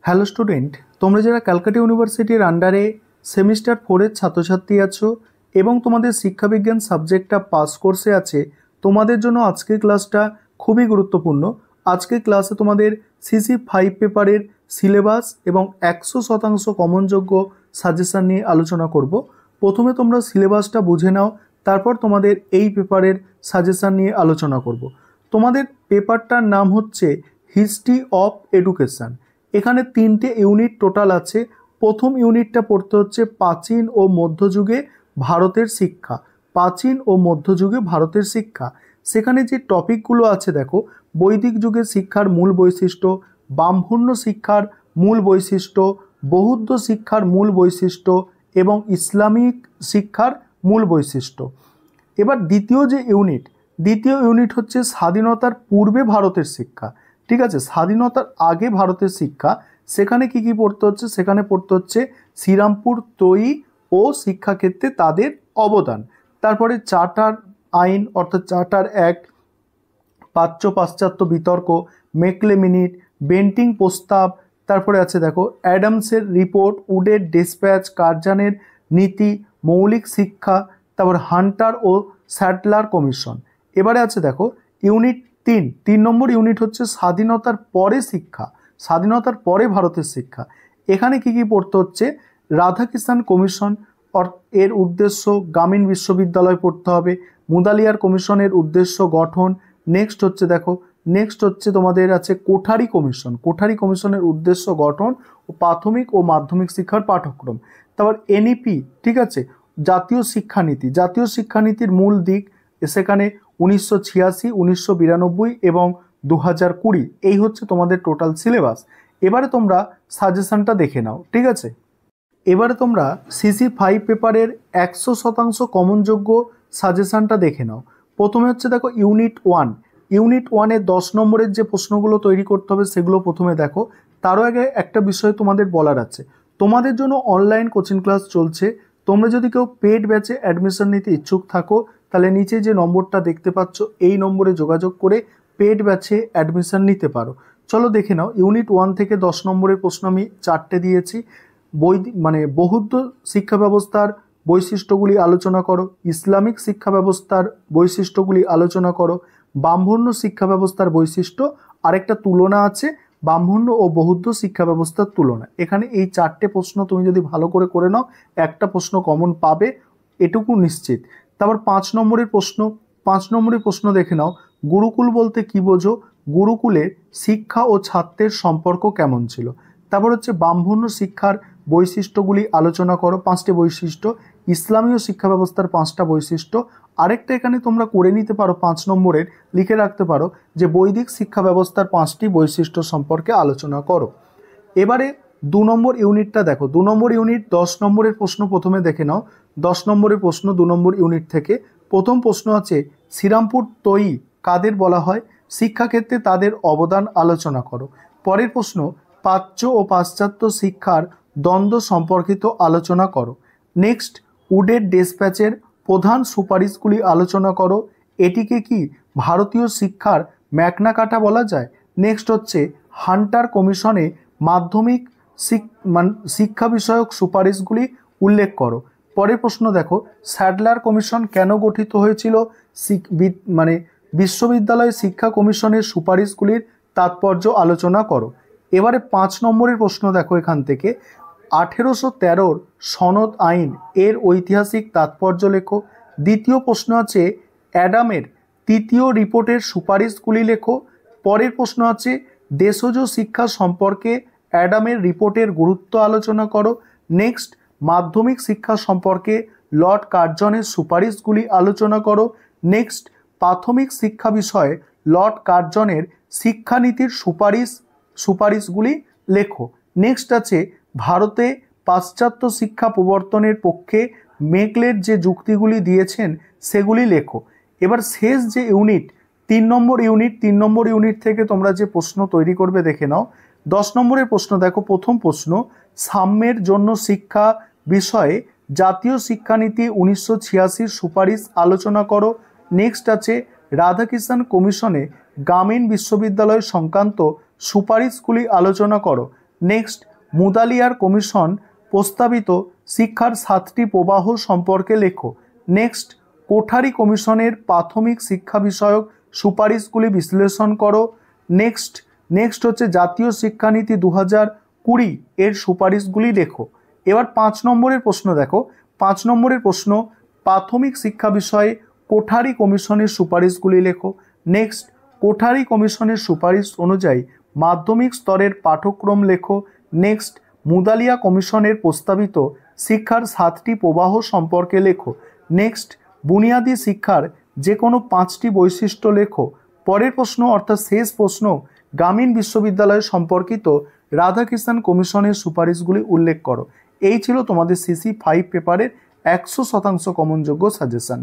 Hello student, তোমরা যারা ক্যালকাটা ইউনিভার্সিটির আন্ডারে সেমিস্টার 4-এর ছাত্রছাত্রী আছো এবং তোমাদের শিক্ষাবিজ্ঞান সাবজেক্টটা পাস কোর্সে আছে, তোমাদের জন্য আজকের ক্লাসটা খুবই গুরুত্বপূর্ণ। আজকের ক্লাসে তোমাদের CC5 পেপারের সিলেবাস এবং 100% কমনযোগ্য সাজেশান নিয়ে আলোচনা করব। প্রথমে তোমরা সিলেবাসটা বুঝে নাও, তারপর তোমাদের এই পেপারের সাজেশান নিয়ে আলোচনা করব। তোমাদের পেপারটার নাম হচ্ছে হিস্ট্রি অফ এডুকেশান। এখানে 3টে ইউনিট টোটাল আছে। প্রথম ইউনিটটা পড়তে হচ্ছে প্রাচীন ও মধ্যযুগে ভারতের শিক্ষা। প্রাচীন ও মধ্যযুগে ভারতের শিক্ষা, সেখানে যে টপিকগুলো আছে দেখো, বৈদিক যুগের শিক্ষার মূল বৈশিষ্ট্য, ব্রাহ্মণ্য শিক্ষার মূল বৈশিষ্ট্য, বৌদ্ধ শিক্ষার মূল বৈশিষ্ট্য এবং ইসলামিক শিক্ষার মূল বৈশিষ্ট্য। এবার দ্বিতীয় ইউনিট হচ্ছে স্বাধীনতার পূর্বে ভারতের শিক্ষা। ঠিক আছে, স্বাধীনতার আগে ভারতের শিক্ষা, সেখানে কি কি পড়তে হচ্ছে? সেখানে পড়তে হচ্ছে শ্রীরামপুর ত্রয়ী ও শিক্ষাক্ষেত্রে তাদের অবদান। তারপরে চার্টার আইন অর্থাৎ চার্টার অ্যাক্ট, প্রাচ্য পাশ্চাত্য বিতর্ক, মেকলে মিনিট, বেন্টিং প্রস্তাব, তারপরে আছে দেখো অ্যাডামসের রিপোর্ট, উডের ডিসপ্যাচ, কার্জানের নীতি, মৌলিক শিক্ষা, তারপর হান্টার ও স্যাডলার কমিশন। এবারে আছে দেখো ইউনিট 3 নম্বর ইউনিট হচ্ছে স্বাধীনতার পরে শিক্ষা, স্বাধীনতার পরে ভারতের শিক্ষা। এখানে কি কি পড়তে হচ্ছে? রাধাকৃষ্ণন কমিশন এর উদ্দেশ্য, গ্রামীণ বিশ্ববিদ্যালয় পড়তে হবে, মুদালিয়ার কমিশনের উদ্দেশ্য গঠন। নেক্সট হচ্ছে তোমাদের আছে কোঠারি কমিশনের উদ্দেশ্য গঠন ও প্রাথমিক ও মাধ্যমিক শিক্ষার পাঠ্যক্রম। তারপর NEP, ঠিক আছে, জাতীয় শিক্ষানীতির মূল দিক, সেখানে 1986, 1992 এবং 2020, এই হচ্ছে তোমাদের টোটাল সিলেবাস। এবারে তোমরা সাজেশনটা দেখে নাও। ঠিক আছে, এবারে তোমরা CC5 পেপারের 100% কমনযোগ্য সাজেশনটা দেখে নাও। প্রথমে হচ্ছে দেখো ইউনিট 1 10 নম্বরের যে প্রশ্নগুলো তৈরি করতে হবে সেগুলো প্রথমে দেখো। তারও আগে একটা বিষয় তোমাদের বলার আছে, তোমাদের জন্য অনলাইন কোচিং ক্লাস চলছে। তোমরা যদি কেউ পেড ব্যাচে অ্যাডমিশন নিতে ইচ্ছুক থাকো, তাহলে নিচে যে নম্বরটা দেখতে পাচ্ছ এই নম্বরে যোগাযোগ করে পেড ব্যাচে অ্যাডমিশন নিতে পারো। চলো দেখে নাও। ইউনিট 1 থেকে 10 নম্বরের প্রশ্ন আমি 4টে দিয়েছি। বৌদ্ধ শিক্ষা ব্যবস্থার বৈশিষ্ট্যগুলি আলোচনা করো, ইসলামিক শিক্ষা ব্যবস্থার বৈশিষ্ট্যগুলি আলোচনা করো, ব্রাহ্মণ্য শিক্ষা ব্যবস্থার বৈশিষ্ট্য, আরেকটা তুলনা আছে ব্রাহ্মণ্য ও বৌদ্ধ শিক্ষা ব্যবস্থার তুলনা। এখানে এই 4টে প্রশ্ন তুমি যদি ভালো করে নাও, একটা প্রশ্ন কমন পাবে, এটুকু নিশ্চিত। তারপর 5 নম্বরের প্রশ্ন দেখে নাও, গুরুকুল বলতে কি বোঝো? গুরুকুলে শিক্ষা ও ছাত্রের সম্পর্ক কেমন ছিল? তারপর হচ্ছে ব্রাহ্মণ্য শিক্ষার বৈশিষ্ট্যগুলি আলোচনা করো, 5টে বৈশিষ্ট্য, ইসলামীয় শিক্ষা ব্যবস্থার 5টা বৈশিষ্ট্য। আরেকটা এখানে তোমরা করে নিতে পারো, 5 নম্বরের লিখে রাখতে পারো যে বৈদিক শিক্ষা ব্যবস্থার 5টি বৈশিষ্ট্য সম্পর্কে আলোচনা করো। এবারে 2 নম্বর ইউনিটটা দেখো। 2 নম্বর ইউনিট 10 নম্বরের প্রশ্ন প্রথমে দেখে নাও। 10 নম্বরের প্রশ্ন 2 নম্বর ইউনিট থেকে। প্রথম প্রশ্ন আছে শ্রীরামপুর ত্রয়ী কাদের বলা হয়? শিক্ষাক্ষেত্রে তাদের অবদান আলোচনা করো। পরের প্রশ্ন প্রাচ্য ও পাশ্চাত্য শিক্ষার দ্বন্দ্ব সম্পর্কিত আলোচনা করো। নেক্সট, উডের ডিসপ্যাচের প্রধান সুপারিশগুলি আলোচনা করো। এটিকে কি ভারতীয় শিক্ষার ম্যাগনা কার্টা বলা যায়? নেক্সট হচ্ছে হান্টার কমিশনে মাধ্যমিক শিক্ষা বিষয়ক সুপারিশগুলি উল্লেখ করো। পরের প্রশ্ন দেখো, স্যাডলার কমিশন কেন গঠিত হয়েছিল? বিশ্ববিদ্যালয় শিক্ষা কমিশনের সুপারিশগুলির তাৎপর্য আলোচনা করো। এবারে 5 নম্বরের প্রশ্ন দেখো, এখান থেকে 1813 সনদ আইন এর ঐতিহাসিক তাৎপর্য লেখো। দ্বিতীয় প্রশ্ন আছে অ্যাডামের 3য় রিপোর্টের সুপারিশগুলি লেখো। পরের প্রশ্ন আছে দেশজ শিক্ষা সম্পর্কে অ্যাডামের রিপোর্টের গুরুত্ব আলোচনা করো। নেক্সট, মাধ্যমিক শিক্ষা সম্পর্কে লর্ড কার্জনের সুপারিশগুলি আলোচনা করো। নেক্সট, প্রাথমিক শিক্ষা বিষয়ে লর্ড কার্জনের শিক্ষানীতির সুপারিশগুলি লেখো। নেক্সট আছে ভারতে পাশ্চাত্য শিক্ষা প্রবর্তনের পক্ষে মেকলের যে যুক্তিগুলি দিয়েছেন সেগুলি লেখো। এবার শেষ যে ইউনিট 3 নম্বর ইউনিট থেকে তোমরা যে প্রশ্ন তৈরি করবে দেখে নাও। 10 নম্বরের প্রশ্ন দেখো। প্রথম প্রশ্ন সাম্যের জন্য শিক্ষা বিষয়ে জাতীয় শিক্ষানীতি 1986 সুপারিশ আলোচনা করো। নেক্সট আছে রাধাকৃষ্ণন কমিশনে গ্রামীণ বিশ্ববিদ্যালয় সংক্রান্ত সুপারিশগুলি আলোচনা করো। নেক্সট, মুদালিয়ার কমিশন প্রস্তাবিত শিক্ষার 7টি প্রবাহ সম্পর্কে লেখো। নেক্সট, কোঠারি কমিশনের প্রাথমিক শিক্ষা বিষয়ক সুপারিশগুলি বিশ্লেষণ করো। নেক্সট হচ্ছে জাতীয় শিক্ষানীতি 2020 এর সুপারিশগুলি লেখো। এবার 5 নম্বরের প্রশ্ন দেখো। 5 নম্বরের প্রশ্ন, প্রাথমিক শিক্ষা বিষয়ে কোঠারি কমিশনের সুপারিশগুলি লেখো। নেক্সট, কোঠারি কমিশনের সুপারিশ অনুযায়ী মাধ্যমিক স্তরের পাঠ্যক্রম লেখো। নেক্সট, মুদালিয়া কমিশনের প্রস্তাবিত শিক্ষার 7টি প্রবাহ সম্পর্কে লেখো। নেক্সট, বুনিয়াদী শিক্ষার যে কোনো 5টি বৈশিষ্ট্য লেখো। পরের প্রশ্ন অর্থাৎ শেষ প্রশ্ন, গ্রামীণ বিশ্ববিদ্যালয় সম্পর্কিত রাধাকৃষ্ণন কমিশনের সুপারিশগুলি উল্লেখ করো। এই ছিল তোমাদের CC5 পেপারের 100% কমনযোগ্য সাজেশন।